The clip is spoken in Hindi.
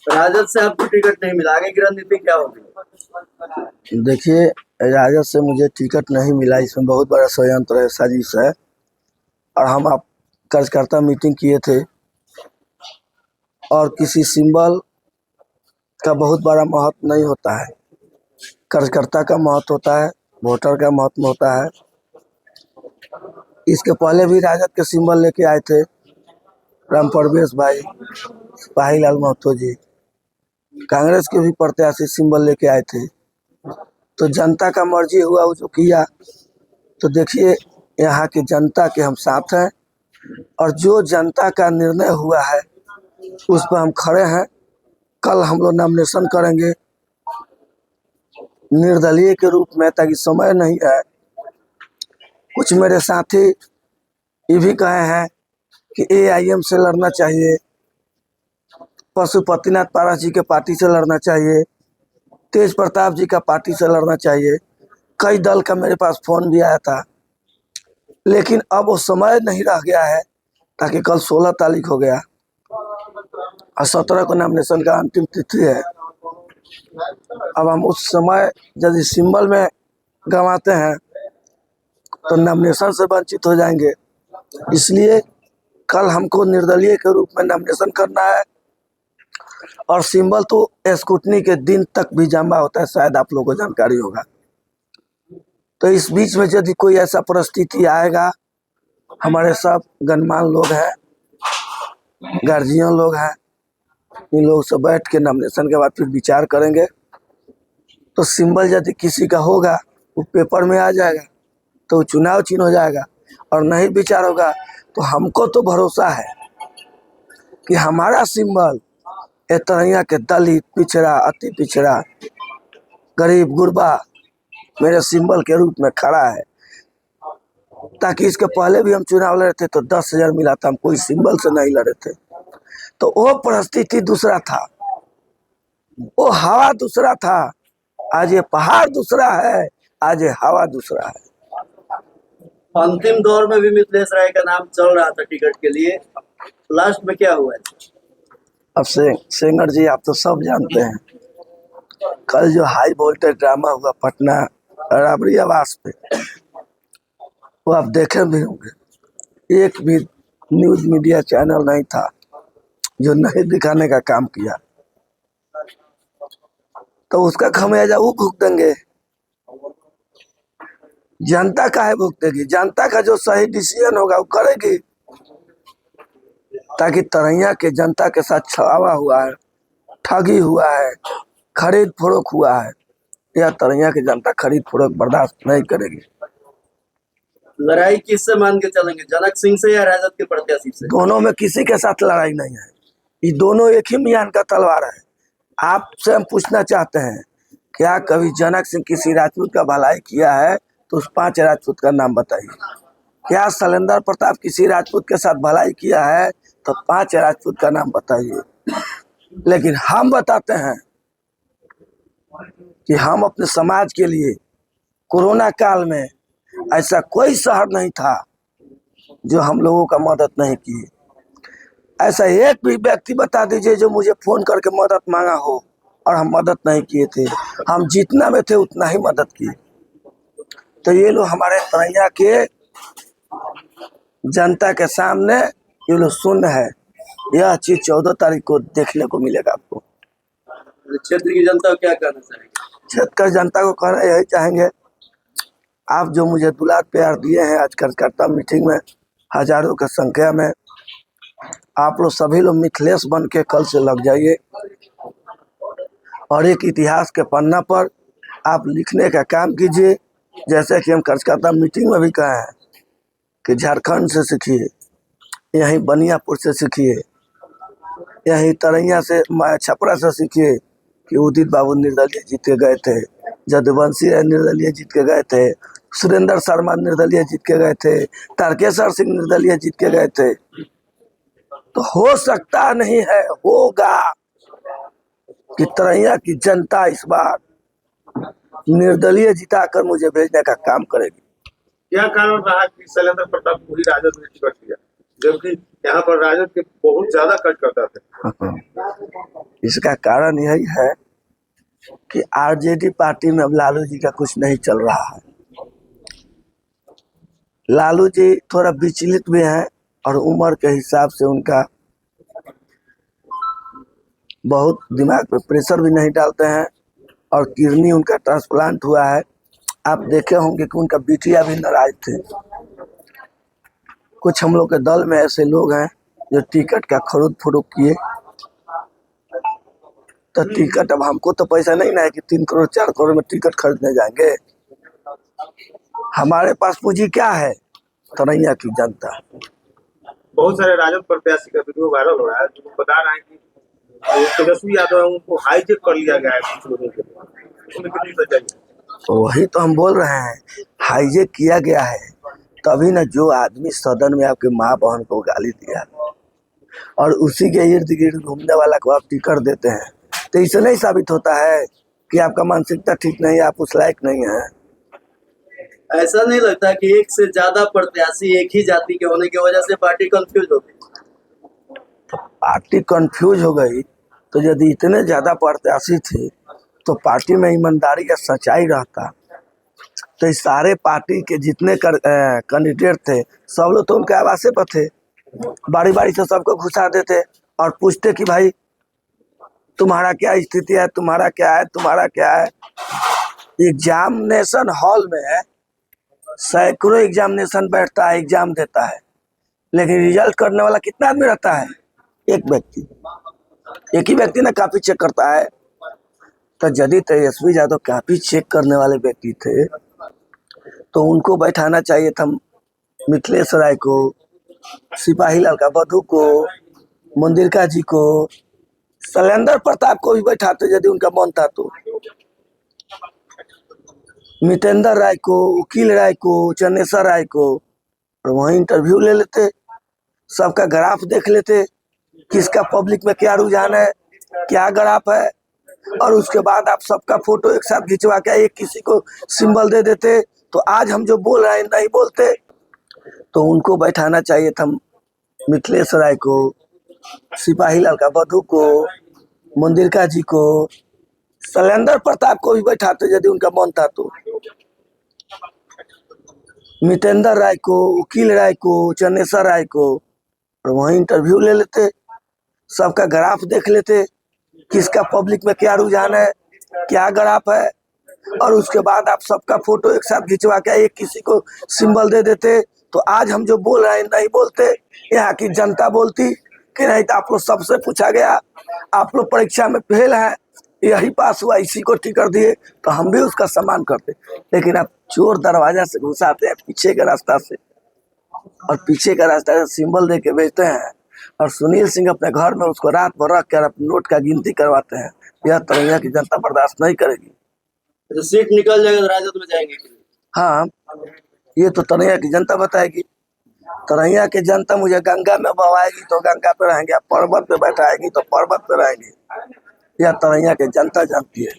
राजद से आपको टिकट नहीं मिला, आगे की रणनीति क्या होगी? देखिए, राजद से मुझे टिकट नहीं मिला, इसमें बहुत बड़ा षड्यंत्र है, साजिश है। और हम आप कार्यकर्ता मीटिंग किए थे और किसी सिंबल का बहुत बड़ा महत्व नहीं होता है। कार्यकर्ता का महत्व होता है, वोटर का महत्व होता है। इसके पहले भी राजद के सिंबल लेके आए थे राम परवेश भाई, सिपाही लाल महतो जी। कांग्रेस के भी प्रत्याशी सिंबल लेके आए थे, तो जनता का मर्जी हुआ वो जो किया। तो देखिए, यहाँ की जनता के हम साथ हैं और जो जनता का निर्णय हुआ है उस पर हम खड़े हैं। कल हम लोग नॉमिनेशन करेंगे निर्दलीय के रूप में, ताकि समय नहीं है। कुछ मेरे साथी ये भी कहे हैं कि AIM से लड़ना चाहिए, पशुपतिनाथ पारस जी के पार्टी से लड़ना चाहिए, तेज प्रताप जी का पार्टी से लड़ना चाहिए। कई दल का मेरे पास फोन भी आया था, लेकिन अब वो समय नहीं रह गया है, ताकि कल 16 तारीख हो गया और 17 को नॉमिनेशन का अंतिम तिथि है। अब हम उस समय यदि सिंबल में गंवाते हैं तो नॉमिनेशन से वंचित हो जाएंगे। इसलिए कल हमको निर्दलीय के रूप में नॉमिनेशन करना है। और सिंबल तो स्क्रूटनी के दिन तक भी जमा होता है, शायद आप लोगों को जानकारी होगा। तो इस बीच में यदि कोई ऐसा परिस्थिति आएगा, हमारे सब गणमान्य लोग हैं, गार्जियन लोग हैं, इन लोग से बैठ के नॉमिनेशन के बाद फिर विचार करेंगे। तो सिंबल यदि किसी का होगा वो पेपर में आ जाएगा, तो चुनाव चिन्ह हो जाएगा। और नहीं विचार होगा तो हमको तो भरोसा है कि हमारा सिंबल तरैया के दलित, पिछड़ा, अति पिछड़ा, गरीब, गुरबा मेरे सिंबल के रूप में खड़ा है। ताकि इसके पहले भी हम चुनाव लड़े थे तो 10,000 मिला था, हम कोई सिंबल से नहीं लड़े थे। तो वो परिस्थिति दूसरा था, वो हवा दूसरा था। आज ये पहाड़ दूसरा है, आज ये हवा दूसरा है। अंतिम दौर में भी मिथिलेश राय का नाम चल रहा था टिकट के लिए, लास्ट में क्या हुआ है? अब सेंगर जी, आप तो सब जानते हैं, कल जो हाई वोल्टेज ड्रामा हुआ पटना राबड़ी आवास पे, वो आप देखे भी होंगे। एक भी न्यूज मीडिया चैनल नहीं था जो नहीं दिखाने का काम किया। तो उसका खमियाजा वो भुगतेंगे, जनता काहे भुगतेगी? जनता का जो सही डिसीजन होगा वो करेगी। ताकि तरैया के जनता के साथ छावा हुआ है, ठगी हुआ है, खरीद फरोख्त हुआ है, यह तरैया की जनता खरीद फरोख्त बर्दाश्त नहीं करेगी। लड़ाई किससे मान के चलेंगे, जनक सिंह से या राजद के प्रत्याशी से? दोनों में किसी के साथ लड़ाई नहीं है, ये दोनों एक ही मियान का तलवार है। आपसे हम पूछना चाहते हैं, क्या कभी जनक सिंह किसी राजपूत का भलाई किया है? तो उस 5 राजपूत का नाम बताइए। क्या शैलेंद्र प्रताप किसी राजपूत के साथ भलाई किया है? तो 5 राजपूत का नाम बताइए। लेकिन हम बताते हैं कि हम अपने समाज के लिए कोरोना काल में ऐसा कोई शहर नहीं था जो हम लोगों का मदद नहीं किए। ऐसा एक भी व्यक्ति बता दीजिए जो मुझे फोन करके मदद मांगा हो और हम मदद नहीं किए थे। हम जितना में थे उतना ही मदद किए। तो ये लोग हमारे तरैया के जनता के सामने ये लोग सुन है। यह चीज 14 तारीख को देखने को मिलेगा आपको। क्षेत्र की जनता को क्या कहना चाहेंगे? क्षेत्र जनता को कहना यही चाहेंगे, आप जो मुझे दुलार प्यार दिए हैं आज कार्यकर्ता मीटिंग में हजारों की संख्या में, आप लोग सभी लोग मिथिलेश बन के कल से लग जाइए और एक इतिहास के पन्ना पर आप लिखने का काम कीजिए। जैसे कि हम कार्यकर्ता मीटिंग में भी कहे हैं कि झारखंड से सीखिए, यहीं बनियापुर से सीखिए, यहीं तरैया से, छपरा से सीखिए कि उदित बाबू निर्दलीय जीत के गए थे, जदुवंशी राय निर्दलीय जीत के गए थे, सुरेंद्र शर्मा निर्दलीय जीत के गए थे, तारकेश्वर सिंह निर्दलीय जीत के गए थे। तो हो सकता नहीं है, होगा कि तरैया की जनता इस बार निर्दलीय जिताकर मुझे भेजने का काम करेगी। क्या कारण रहा कि शैलेंद्र प्रताप को ही राजद ने टिकट दिया, जबकि यहाँ पर राजद के बहुत ज्यादा कट करता थे? इसका कारण यही है कि आरजेडी पार्टी में अब लालू जी का कुछ नहीं चल रहा है। लालू जी थोड़ा विचलित भी हैं और उम्र के हिसाब से उनका बहुत दिमाग पे प्रेशर भी नहीं डालते हैं और किडनी उनका ट्रांसप्लांट हुआ है। आप देखे होंगे कि उनका बिटिया भी नाराज थे। कुछ हम लोग के दल में ऐसे लोग हैं जो टिकट का खरीद फरोख्त किए, तो टिकट अब हमको तो पैसा नहीं ना है कि 3 करोड़ 4 करोड़ में टिकट खरीदने जाएंगे। हमारे पास पूंजी क्या है? तरैया की जनता। बहुत सारे राजद प्रत्याशी का वीडियो वायरल हो रहा है, जो बता रहे हैं कि तेजस्वी यादव है, उनको हाईजेक कर लिया गया है कुछ लोगों के द्वारा। उन्हें कितनी सच्चाई है? तो वही तो हम बोल रहे हैं, हाईजेक किया गया है। तभी ना जो आदमी सदन में आपके माँ बहन को गाली दिया और उसी के इर्द गिर्द घूमने वाला को आप टिकट देते हैं, तो इससे नहीं साबित होता है कि आपका मानसिकता ठीक नहीं है, आप उस लायक नहीं है। ऐसा नहीं लगता कि एक से ज्यादा प्रत्याशी एक ही जाति के होने की वजह से पार्टी कंफ्यूज हो गई? पार्टी कंफ्यूज हो गई तो यदि इतने ज्यादा प्रत्याशी थे तो पार्टी में ईमानदारी या सच्चाई रहता तो इस सारे पार्टी के जितने कैंडिडेट थे सब लोग तो उनके आवासे पर थे। बारी बारी से सबको घुसा देते और पूछते कि भाई तुम्हारा क्या स्थिति है, तुम्हारा क्या है, तुम्हारा क्या है। एग्जामिनेशन हॉल में सैकड़ों एग्जामिनेशन बैठता है, एग्जाम देता है, लेकिन रिजल्ट करने वाला कितना आदमी रहता है? एक व्यक्ति। एक ही व्यक्ति ना कॉपी चेक करता है। तो यदि तेजस्वी यादव कॉपी चेक करने वाले व्यक्ति थे तो उनको बैठाना चाहिए था मिथिलेश राय को, सिपाही लाल का बधू को, मुंदिरका जी को, शैलेंद्र प्रताप को भी बैठाते यदि उनका मन था तो, मितेंद्र राय को, वकील राय को, चन्नेश्वर राय को, और वहीं इंटरव्यू ले लेते, सबका ग्राफ देख लेते, किसका पब्लिक में क्या रुझान है, क्या ग्राफ है, और उसके बाद आप सबका फोटो एक साथ खिंचवा के एक किसी को सिंबल दे देते, तो आज हम जो बोल रहे हैं नहीं बोलते। तो उनको बैठाना चाहिए था मिथिलेश राय को, सिपाही लाल का बधू को, मुंदिरका जी को, शैलेंद्र प्रताप को भी बैठाते यदि उनका मन था तो, मितेंद्र राय को, वकील राय को, चन्नेश्वर राय को, और वहीं इंटरव्यू ले लेते, सबका ग्राफ देख लेते, किसका पब्लिक में क्या रुझान है, क्या ग्राफ है, और उसके बाद आप सबका फोटो एक साथ खिंचवा के एक किसी को सिंबल दे देते, तो आज हम जो बोल रहे हैं नहीं बोलते। यहाँ की जनता बोलती कि नहीं तो आप लोग सबसे पूछा गया, आप लोग परीक्षा में फेल हैं, यही पास हुआ, इसी को टिकट दिए, तो हम भी उसका सम्मान करते। लेकिन आप चोर दरवाजा से घुसाते हैं पीछे के रास्ता से, और पीछे का रास्ता से सिंबल दे के भेजते हैं, और सुनील सिंह अपने घर में उसको रात भर रख कर अपने नोट का गिनती करवाते हैं। यह तरैया की जनता बर्दाश्त नहीं करेगी। तो सीट निकल जाएगा तो राजद में जाएंगे कि नहीं? हाँ, ये तो तरैया की जनता बताएगी। तरैया की जनता मुझे गंगा में बहाएगी तो गंगा पे रहेंगे, पर्वत पे बैठाएगी तो पर्वत पे रहेंगे। यह तरैया की जनता जानती है।